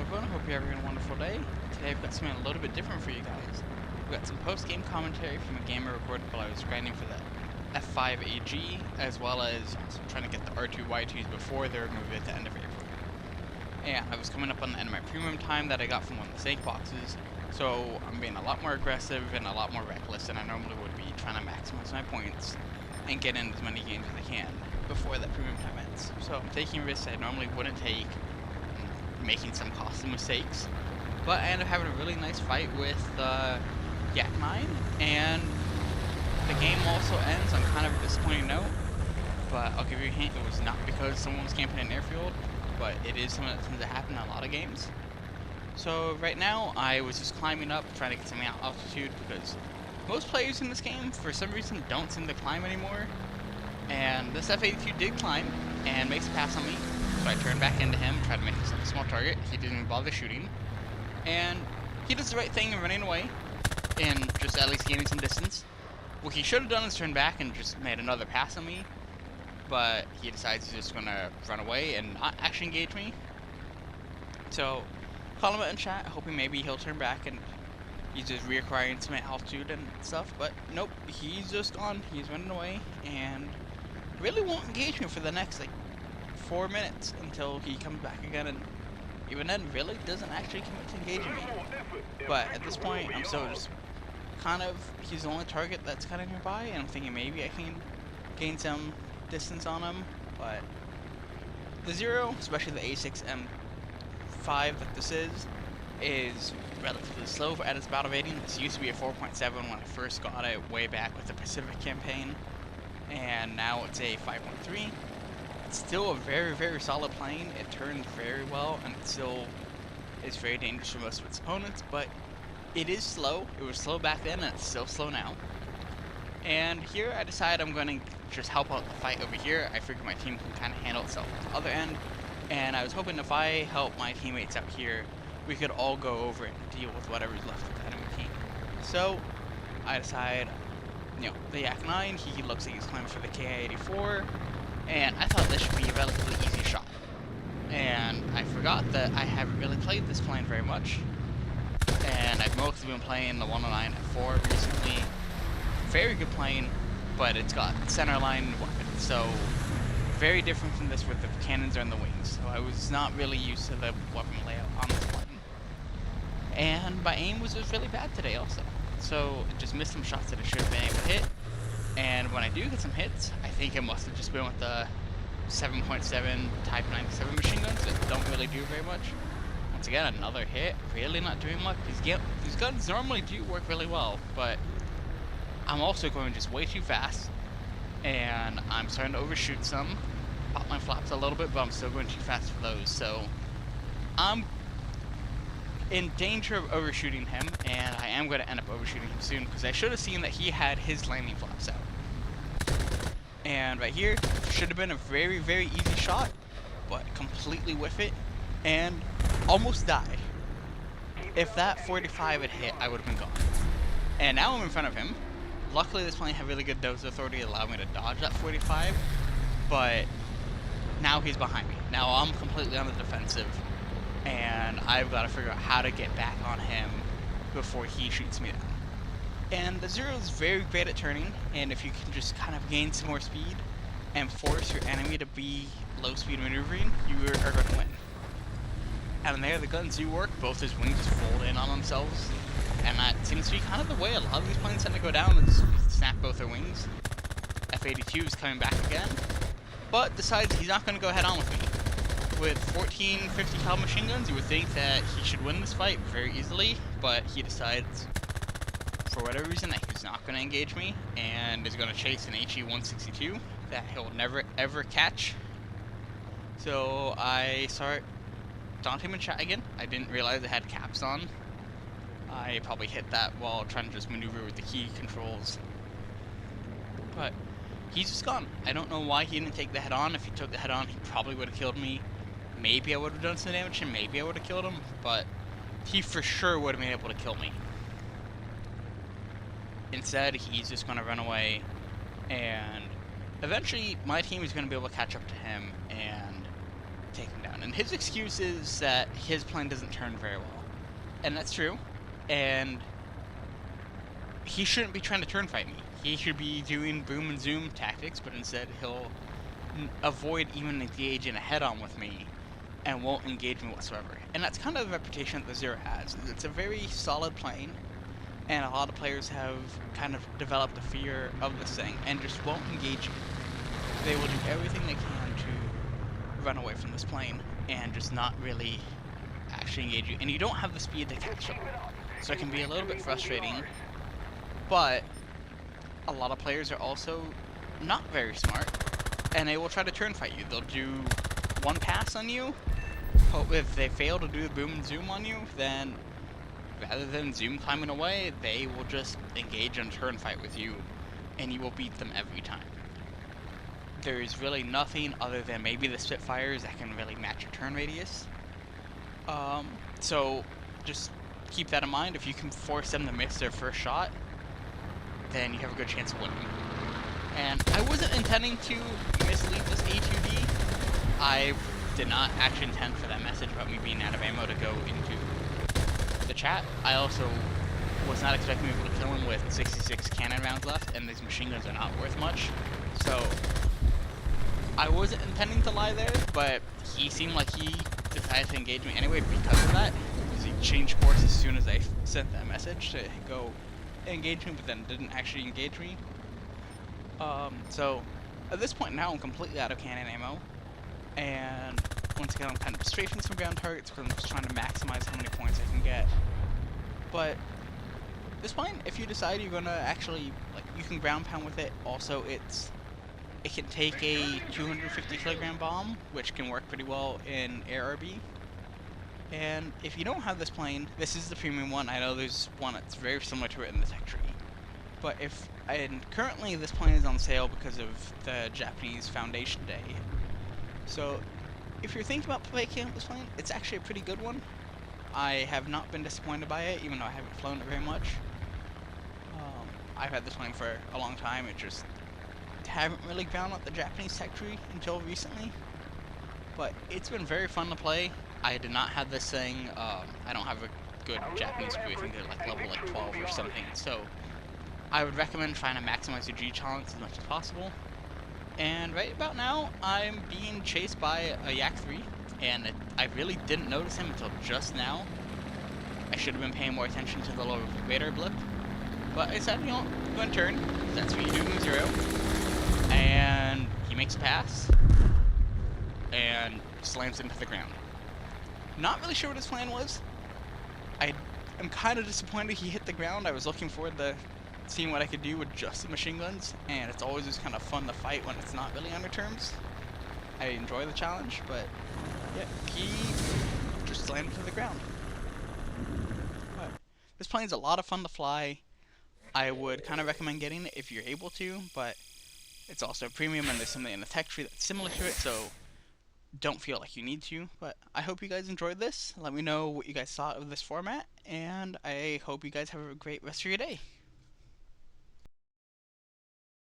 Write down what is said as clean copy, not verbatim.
everyone, hope you're having a wonderful day. Today I've got something a little bit different for you guys. We've got some post-game commentary from a game I recorded while I was grinding for the F5 AG, as well as also trying to get the R2Y2s before they were moved at the end of April. And I was coming up on the end of my premium time that I got from one of the Zeke boxes, so I'm being a lot more aggressive and a lot more reckless than I normally would be, trying to maximize my points and get in as many games as I can before that premium time ends. So I'm taking risks I normally wouldn't take, making some costly mistakes, but I ended up having a really nice fight with Yak 9, and the game also ends on kind of a disappointing note, but I'll give you a hint, it was not because someone was camping an airfield, but it is something that tends to happen in a lot of games. So right now, I was just climbing up, trying to get some altitude, because most players in this game, for some reason, don't seem to climb anymore, and this F-82 did climb, and makes a pass on me. So I turned back into him, tried to make a small target. He didn't even bother shooting. And he does the right thing in running away and just at least gaining some distance. What he should have done is turn back and just made another pass on me. But he decides he's just going to run away and not actually engage me. So, call him out in chat, hoping maybe he'll turn back and he's just reacquiring some altitude and stuff. But nope, he's just gone. He's running away and really won't engage me for the next, 4 minutes until he comes back again, and even then really doesn't actually commit to engaging me. But at this point I'm still just kind of, he's the only target that's kind of nearby, and I'm thinking maybe I can gain some distance on him. But the Zero, especially the A6M5 that this is relatively slow at its bout evading. This used to be a 4.7 when I first got it way back with the Pacific campaign, and now it's a 5.3. It's still a very, very solid plane. It turns very well, and it still is very dangerous for most of its opponents, but it is slow. It was slow back then, and it's still slow now. And here I decide I'm going to just help out the fight over here. I figure my team can kind of handle itself at the other end, and I was hoping if I help my teammates out here, we could all go over and deal with whatever's left of the enemy team. So I decide, the Yak 9, he looks like he's climbing for the KI-84, and I thought this should be a relatively easy shot. And I forgot that I haven't really played this plane very much. And I've mostly been playing the 109 F4 recently. Very good plane, but it's got centerline weapons, so very different from this with the cannons on the wings. So I was not really used to the weapon layout on this plane. And my aim was just really bad today also. So I just missed some shots that I should have been able to hit. And when I do get some hits, I think it must have just been with the 7.7 Type 97 machine guns that don't really do very much. Once again, another hit, really not doing much. These guns normally do work really well, but I'm also going just way too fast, and I'm starting to overshoot some. Pop my flaps a little bit, but I'm still going too fast for those, so I'm in danger of overshooting him, and I am going to end up overshooting him soon, because I should have seen that he had his landing flaps out. And right here, should have been a very, very easy shot, but completely whiff it, and almost died. If that 45 had hit, I would have been gone. And now I'm in front of him. Luckily, this plane had really good nose authority, allowed me to dodge that 45, but now he's behind me. Now I'm completely on the defensive, and I've got to figure out how to get back on him before he shoots me down. And the Zero is very great at turning, and if you can just kind of gain some more speed and force your enemy to be low speed maneuvering, you are going to win. And there the guns do work. Both his wings just fold in on themselves, and that seems to be kind of the way a lot of these planes tend to go down, is snap both their wings. F-82 is coming back again, but decides he's not going to go head on with me. With 1450 caliber machine guns, you would think that he should win this fight very easily, but he decides, for whatever reason, that he's not going to engage me, and is going to chase an HE-162 that he'll never ever catch. So I start taunting him in chat again. I didn't realize it had caps on. I probably hit that while trying to just maneuver with the key controls. But he's just gone. I don't know why he didn't take the head on. If he took the head on, he probably would have killed me. Maybe I would have done some damage and maybe I would have killed him, but he for sure would have been able to kill me. Instead, he's just going to run away, and eventually my team is going to be able to catch up to him and take him down. turn. And his excuse is that his plane doesn't turn very well. And that's true. And he shouldn't be trying to turn fight me. He should be doing boom and zoom tactics, but instead he'll avoid even engaging a head-on with me and won't engage me whatsoever. And that's kind of the reputation that the Zero has. It's a very solid plane, and a lot of players have kind of developed a fear of this thing and just won't engage you. They will do everything they can to run away from this plane and just not really actually engage you. And you don't have the speed to catch them. So it can be a little bit frustrating, but a lot of players are also not very smart, and they will try to turn fight you. They'll do one pass on you. If they fail to do the boom and zoom on you, then rather than zoom climbing away, they will just engage in a turn fight with you, and you will beat them every time. There is really nothing other than maybe the Spitfires that can really match your turn radius. So just keep that in mind. If you can force them to miss their first shot, then you have a good chance of winning. And I wasn't intending to mislead this A2D. I did not actually intend for that message about me being out of ammo to go into the chat. I also was not expecting to be able to kill him with 66 cannon rounds left, and these machine guns are not worth much. So I wasn't intending to lie there, but he seemed like he decided to engage me anyway because of that. Because he changed course as soon as I sent that message to go engage me, but then didn't actually engage me. So at this point now I'm completely out of cannon ammo, and once again I'm kind of strafing some ground targets because I'm just trying to maximize how many points I can get. But this point, if you decide you're gonna actually, like, you can ground pound with it. Also, it can take a 250 kilogram bomb, which can work pretty well in air RB. And if you don't have this plane, this is the premium one. I know there's one that's very similar to it in the tech tree. But and currently this plane is on sale because of the Japanese Foundation Day. So if you're thinking about picking up this plane, it's actually a pretty good one. I have not been disappointed by it, even though I haven't flown it very much. I've had this plane for a long time. It just haven't really found out the Japanese tech tree until recently. But it's been very fun to play. I did not have this thing. I don't have a good Japanese crew. I think they're like level 12 or something. So I would recommend trying to maximize your G chance as much as possible. And right about now, I'm being chased by a Yak 3, and I really didn't notice him until just now. I should have been paying more attention to the little radar blip. But I said, you know, I'm going to turn. That's what you do in Zero. And he makes a pass and slams into the ground. Not really sure what his plan was. I am kind of disappointed he hit the ground. I was looking forward to seeing what I could do with just the machine guns, and it's always just kind of fun to fight when it's not really under terms. I enjoy the challenge, but yeah, he just slammed to the ground. But this plane's a lot of fun to fly. I would kind of recommend getting it if you're able to, but it's also a premium and there's something in the tech tree that's similar to it, so don't feel like you need to. But I hope you guys enjoyed this. Let me know what you guys thought of this format, and I hope you guys have a great rest of your day.